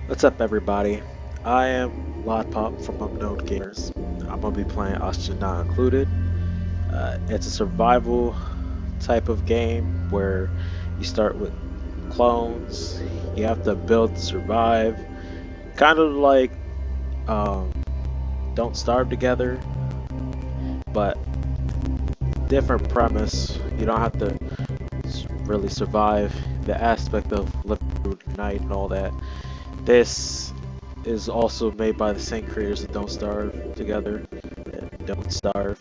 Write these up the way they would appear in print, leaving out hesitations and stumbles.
What's up, everybody? I am Lodpop from Unknown Gamers. I'm gonna be playing Oxygen Not Included. It's a survival type of game where you start with clones. You have to build to survive, kind of like um, Don't Starve Together, but different premise. You don't have to really survive the aspect of living through the night and all that. This is also made by the same creators of Don't Starve Together and Don't Starve.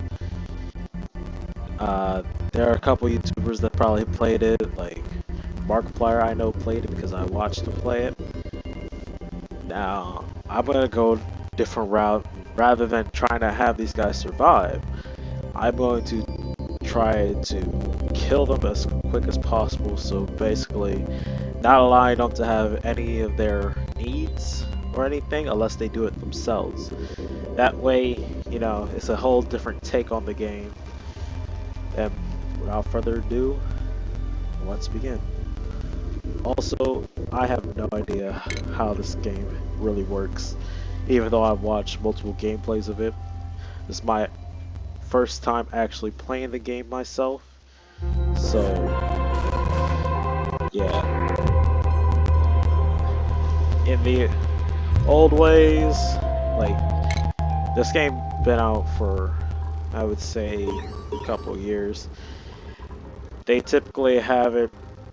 Uh, there are a couple YouTubers that probably played it, like Markiplier I know played it because I watched him play it. Now, I'm gonna go different route. Rather than trying to have these guys survive, I'm going to try to kill them as quick as possible, so basically not allowing them to have any of their needs or anything unless they do it themselves. That way, it's a whole different take on the game. And without further ado, let's begin. Also, I have no idea how this game really works, even though I've watched multiple gameplays of it. This is my first time actually playing the game myself, so yeah. In the old ways, like this game been out for, I would say, a couple years. They typically have it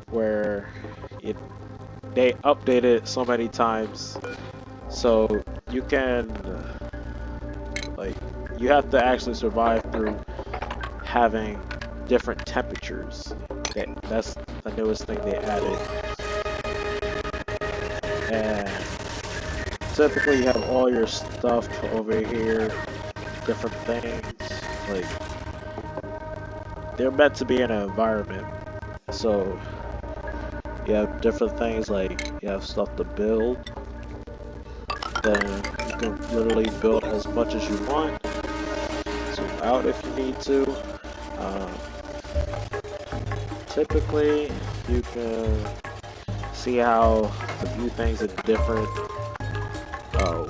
where it they update it so many times, so you can like you have to actually survive through having different temperatures. That's the newest thing they added. And typically you have all your stuff over here, different things. Like they're meant to be in an environment. So you have different things like you have stuff to build. Then you can literally build as much as you want. Zoom out if you need to. Uh, Typically, you can see how to view things in different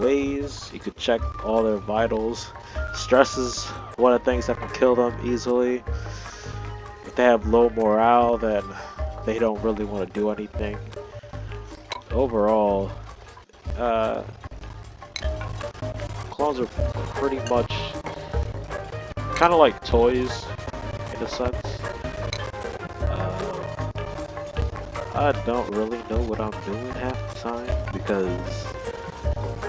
ways. You could check all their vitals. Stress is one of the things that can kill them easily. If they have low morale, then they don't really want to do anything. Overall, uh, clones are pretty much kind of like toys in a sense. I don't really know what I'm doing half the time because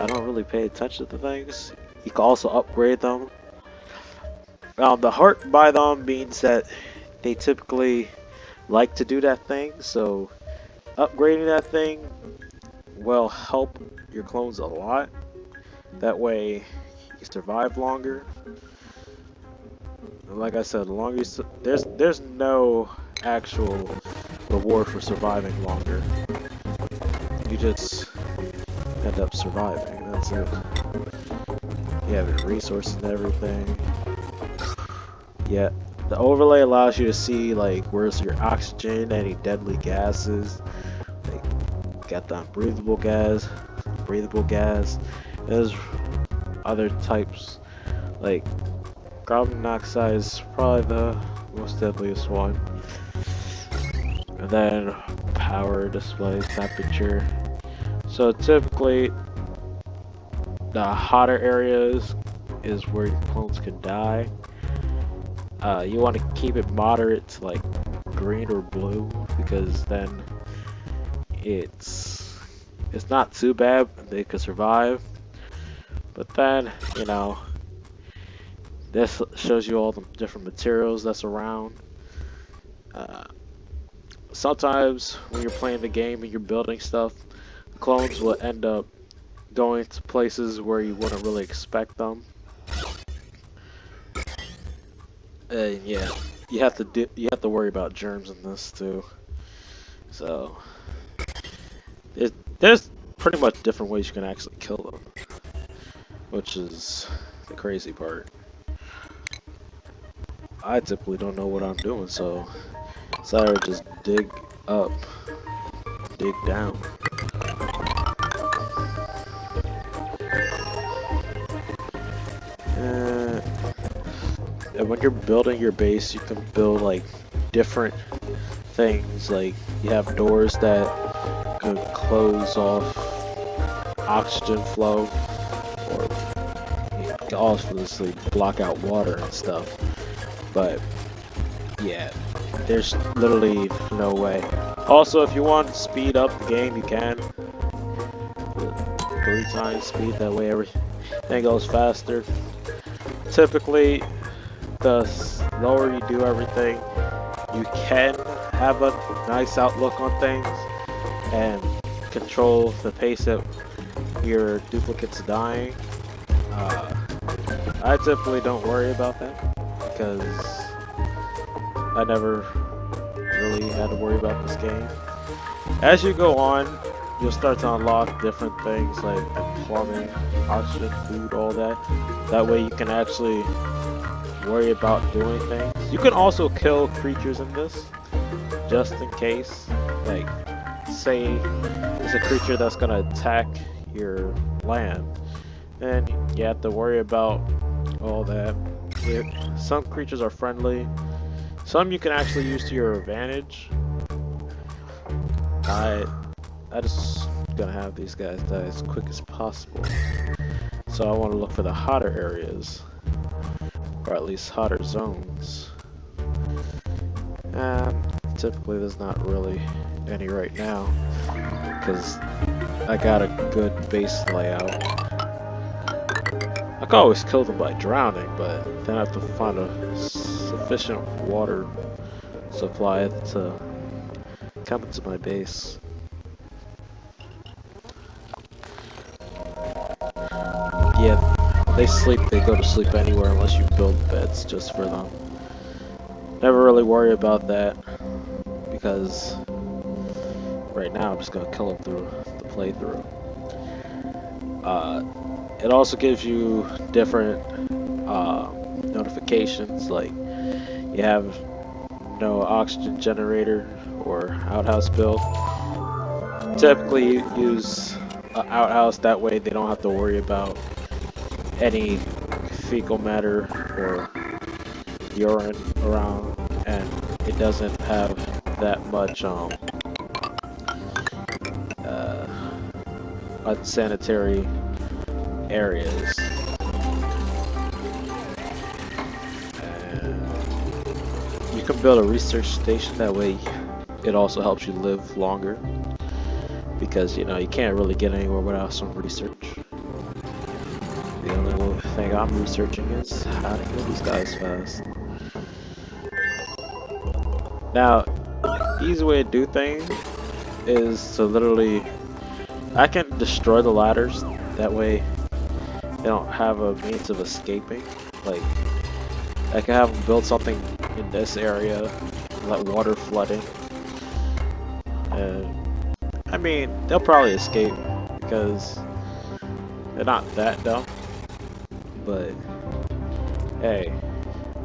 I don't really pay attention to things. You can also upgrade them. The heart by them means that they typically like to do that thing, so upgrading that thing will help your clones a lot. That way you survive longer. And like I said, the longer there's no actual reward for surviving longer. You just end up surviving. That's it. You have your resources and everything. Yeah, the overlay allows you to see like where's your oxygen, any deadly gases. Like got the unbreathable gas, breathable gas. There's other types like carbon monoxide is probably the most deadliest one. And then power display temperature. So typically the hotter areas is where your clones can die. You want to keep it moderate to like green or blue because then it's not too bad. They could survive. But then, this shows you all the different materials that's around. Uh, Sometimes when you're playing the game and you're building stuff, clones will end up going to places where you wouldn't really expect them. Yeah, you have to worry about germs in this too. So there's pretty much different ways you can actually kill them, which is the crazy part. I typically don't know what I'm doing, so decided to just dig up, dig down. And when you're building your base, you can build like different things. Like you have doors that could close off oxygen flow, or you can obviously block out water and stuff. But yeah, there's literally no way. Also, if you want to speed up the game, you can. 3 times speed, that way everything goes faster. Typically, the slower you do everything, you can have a nice outlook on things and control the pace that your duplicates dying. I typically don't worry about that because I never really had to worry about this game. As you go on, you'll start to unlock different things like plumbing, oxygen, food, all that. That way you can actually worry about doing things. You can also kill creatures in this, just in case. Like, say it's a creature that's gonna attack your land, then you have to worry about all that. Some creatures are friendly, some you can actually use to your advantage. I just gonna have these guys die as quick as possible, so I want to look for the hotter areas, or at least hotter zones. And typically there's not really any right now because I got a good base layout. I can always kill them by drowning, but then I have to find a sufficient water supply to come into my base. Yeah, they sleep, they go to sleep anywhere unless you build beds just for them. Never really worry about that because right now I'm just gonna kill them through the playthrough. It also gives you different notifications, like you have no oxygen generator or outhouse build. Typically use an outhouse, that way they don't have to worry about any fecal matter or urine around, and it doesn't have that much unsanitary areas. And you can build a research station, that way it also helps you live longer, because you know you can't really get anywhere without some research. The only thing I'm researching is how to kill these guys fast. Now, easy way to do things is to literally, I can destroy the ladders, that way they don't have a means of escaping. Like, I can have them build something in this area, let water flood in, and I mean, they'll probably escape because they're not that dumb, but hey,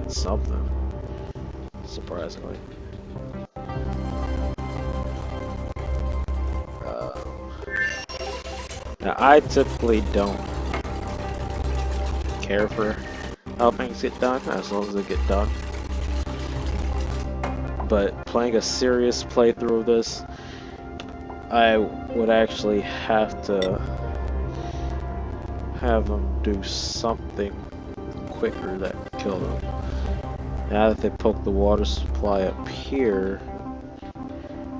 it's something, surprisingly. Now, I typically don't care for how things get done, as long as they get done. But playing a serious playthrough of this, I would actually have to have them do something quicker that can kill them. Now that they poke the water supply up here,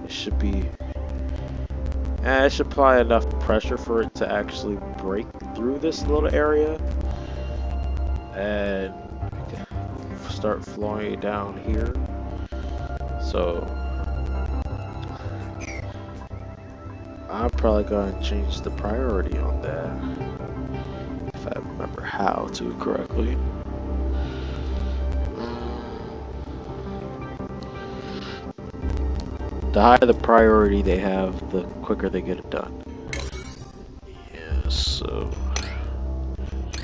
it should be... it should apply enough pressure for it to actually break through this little area and start flowing down here. So I'm probably going to change the priority on that, if I remember how to correctly. The higher the priority they have, the quicker they get it done. Yeah, so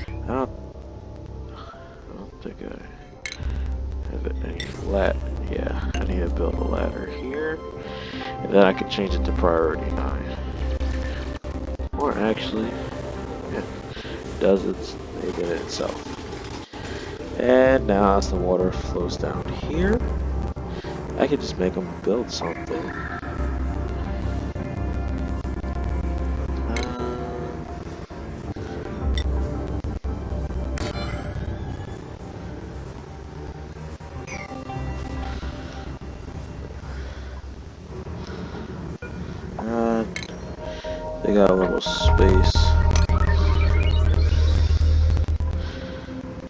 I don't think I have any ladder. Yeah, I need to build a ladder here, and then I can change it to priority 9. Or actually, yeah, it does it itself. And now as the water flows down here, I can just make them build something. They got a little space.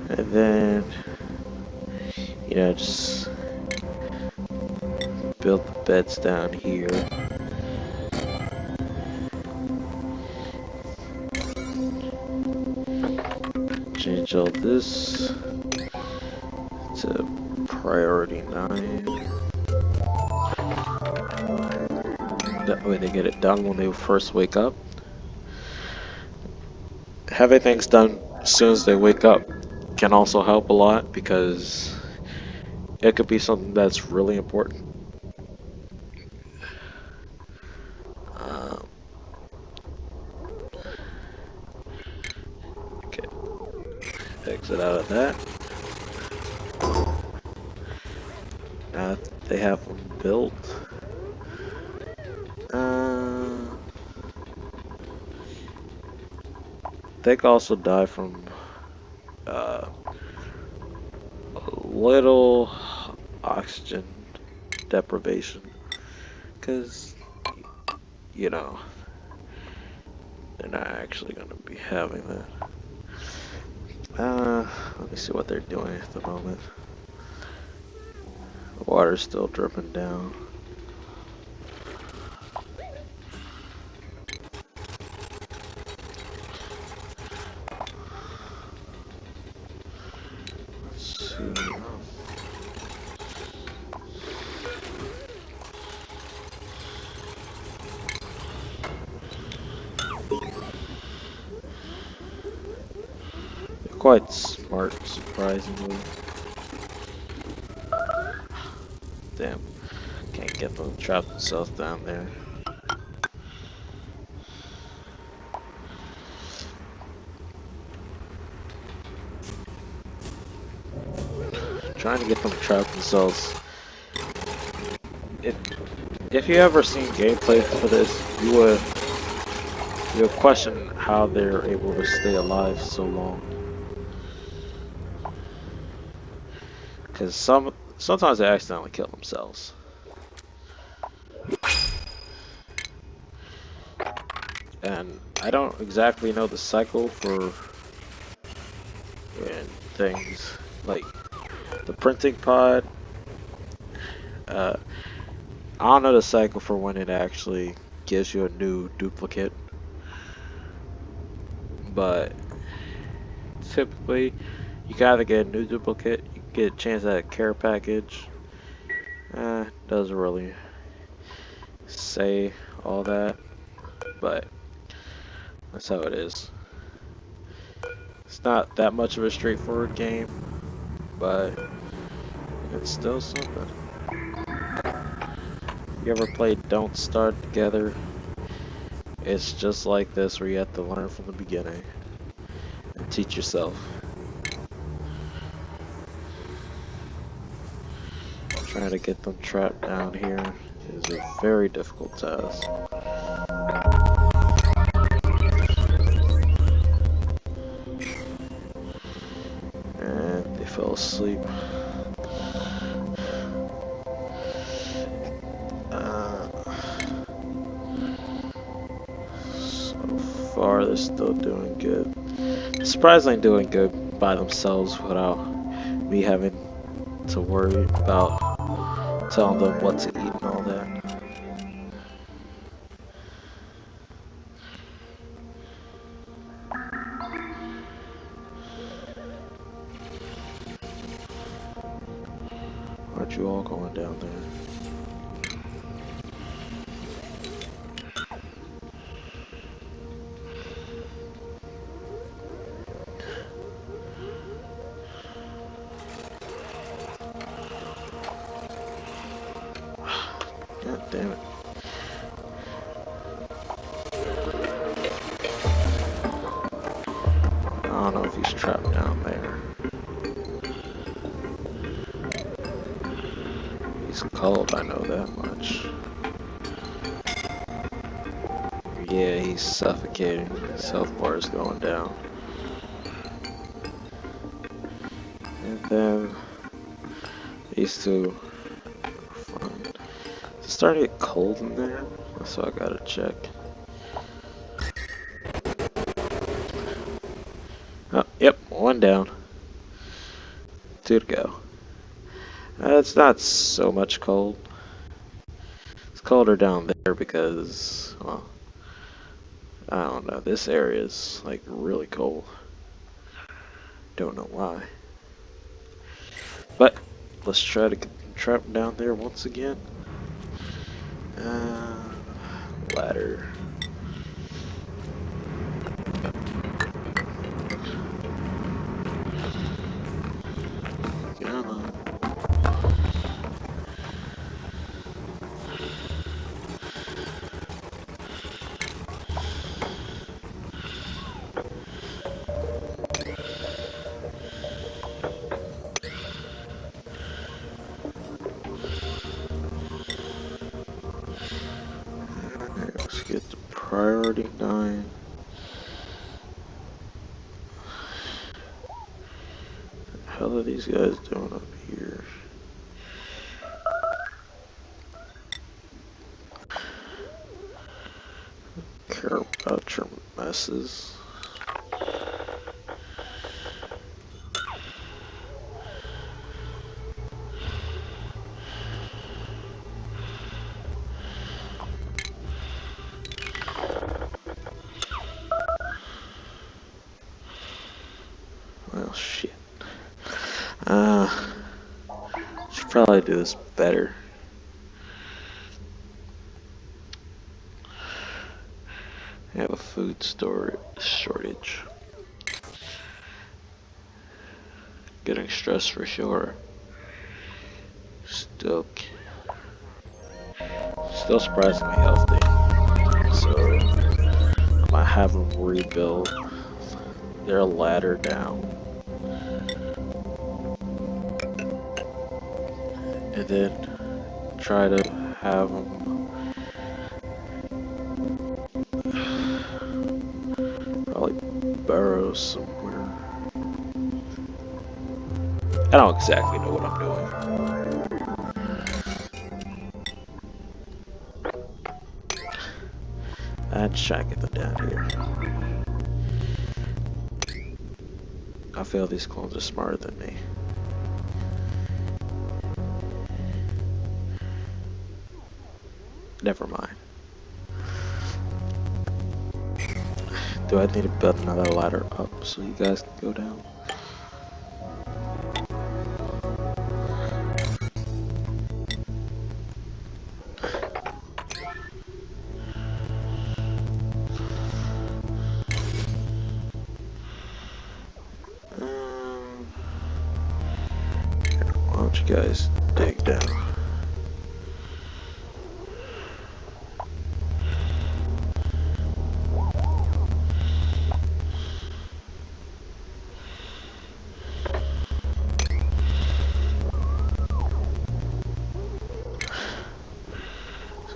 And then, you know, just build the beds down here. Change all this to priority 9. That way they get it done when they first wake up. Having things done as soon as they wake up can also help a lot because it could be something that's really important. Okay, exit out of that. Now they have them built. They could also die from a little oxygen deprivation, because, you know, they're not actually going to be having that. Let me see what they're doing at the moment. The water's still dripping down. Quite smart, surprisingly. Damn, can't get them to trap themselves down there. Trying to get them to trap themselves. If you ever seen gameplay for this, you'll question how they're able to stay alive so long. Because sometimes they accidentally kill themselves. And I don't exactly know the cycle for things like the printing pod. I don't know the cycle for when it actually gives you a new duplicate, but typically you can either get a new duplicate, you get a chance at a care package. Doesn't really say all that, but that's how it is. It's not that much of a straightforward game, but it's still something. You ever played Don't Starve Together? It's just like this, where you have to learn from the beginning and teach yourself. Trying to get them trapped down here is a very difficult task. And they fell asleep. So far, they're still doing good. Surprisingly doing good by themselves without me having to worry about telling them what to eat and all that. Aren't you all going down there? God damn it. I don't know if he's trapped down there. cold, I know that much. Yeah, he's suffocating. His health bar is going down. And then these two are fine. It's starting to get cold in there, so I gotta check. Oh, yep, one down. Two to go. It's not so much cold. It's colder down there because, well, I don't know. This area is like really cold. Don't know why. But let's try to get trapped down there once again. Ladder. Come on. Alright, let's get to priority 9. What the hell are these guys doing up here? Care about your messes. Well, shit. Should probably do this better. I have a food shortage. Getting stressed for sure. Still surprisingly healthy. So I might have them rebuild their ladder down. And then try to have them probably burrow somewhere. I don't exactly know what I'm doing. I'd try to get them down here. I feel these clones are smarter than me. Never mind. Do I need to build another ladder up so you guys can go down? Why don't you guys dig down?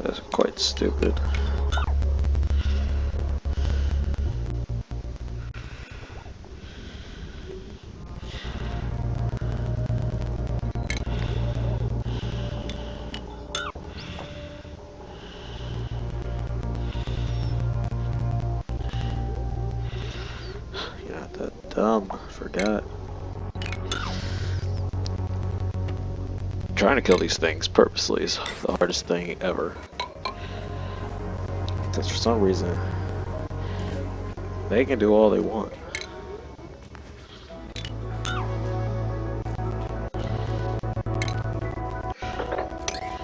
That's quite stupid. You're not that dumb. I forgot. Trying to kill these things purposely is the hardest thing ever. Because for some reason, they can do all they want.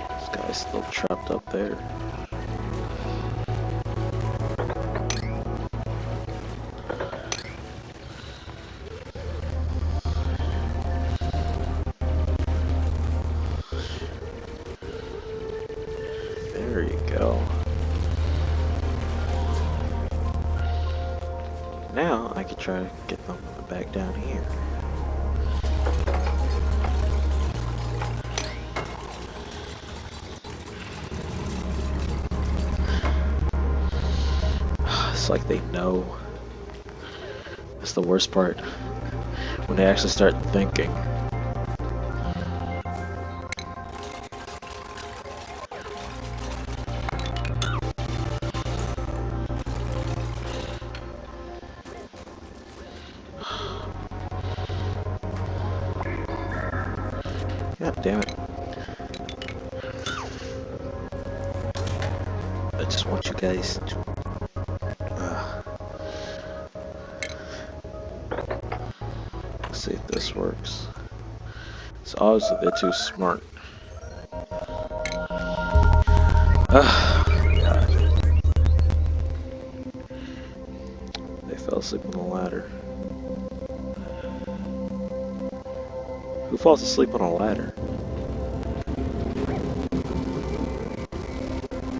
This guy's still trapped up there. There you go. Now I can try to get them back down here. It's like they know. That's the worst part. When they actually start thinking. God damn it. I just want you guys to... let's see if this works. So obviously they're too smart. God. They fell asleep on the ladder. Who falls asleep on a ladder?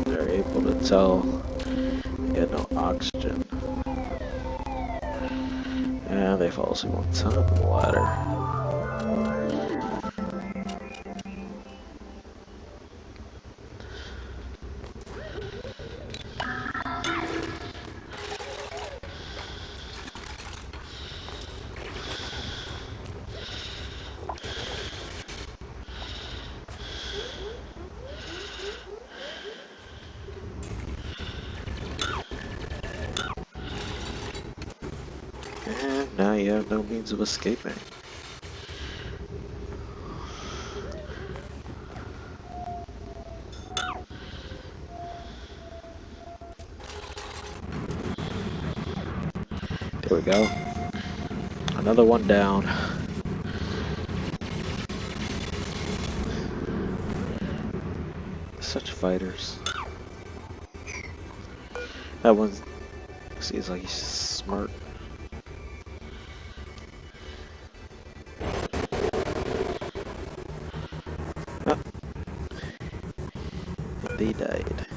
They're able to tell he had no oxygen. And they fall asleep on top of the ladder. And now you have no means of escaping. There we go. Another one down. Such fighters. That one seems like he's smart. Oh. They died.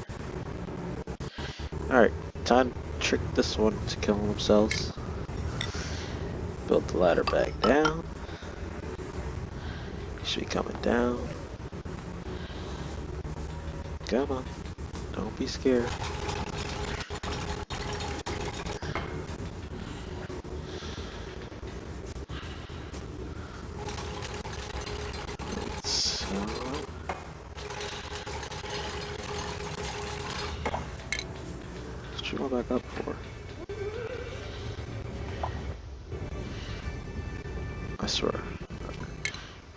Alright, time to trick this one to kill themselves. Build the ladder back down. Should be coming down. Come on. Don't be scared. So... what you go back up for? I swear.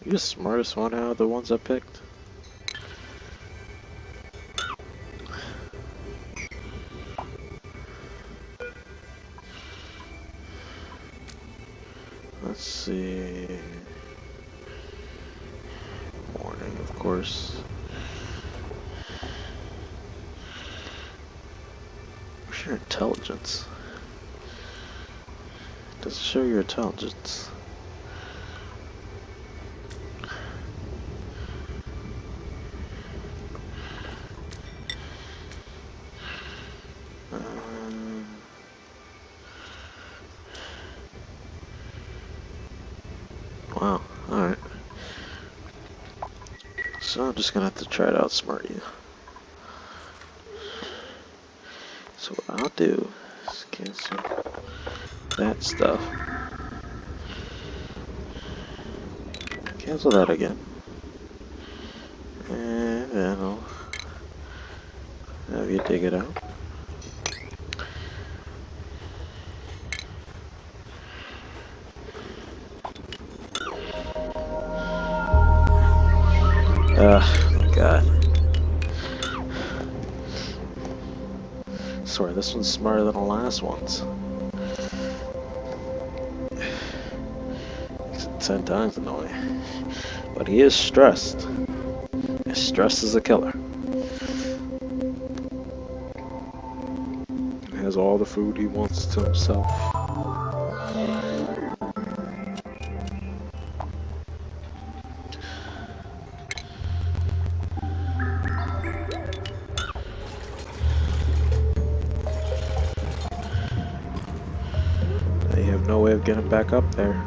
You're the smartest one out of the ones I picked. Let's see. Warning, of course. Where's your intelligence? It doesn't show your intelligence. Wow, alright. So I'm just gonna have to try to outsmart you. So what I'll do is cancel that stuff. Cancel that again. And then I'll have you dig it out. Oh god. I swear this one's smarter than the last ones. Makes it 10 times annoying. But he is stressed. And stress is a killer. He has all the food he wants to himself. You have no way of getting back up there.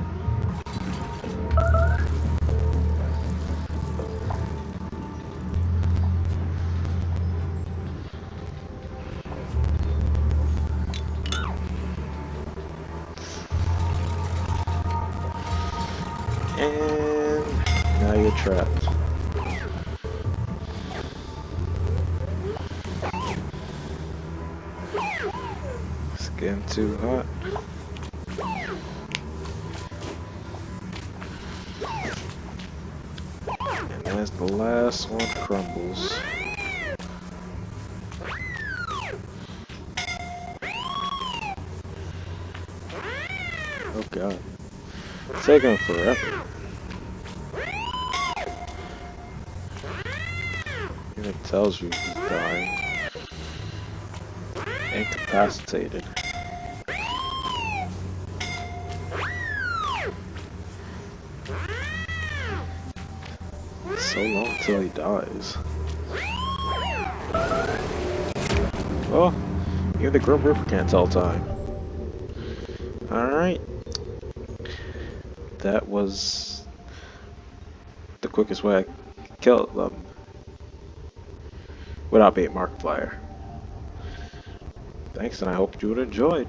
And now you're trapped. It's getting too hot. And as the last one crumbles. Oh god. It's taking forever. And it tells you he's dying. Incapacitated. So long till he dies. Oh, even the Grim Reaper can't tell time. Alright. That was the quickest way I could kill them without being Markiplier. Thanks, and I hope you enjoyed.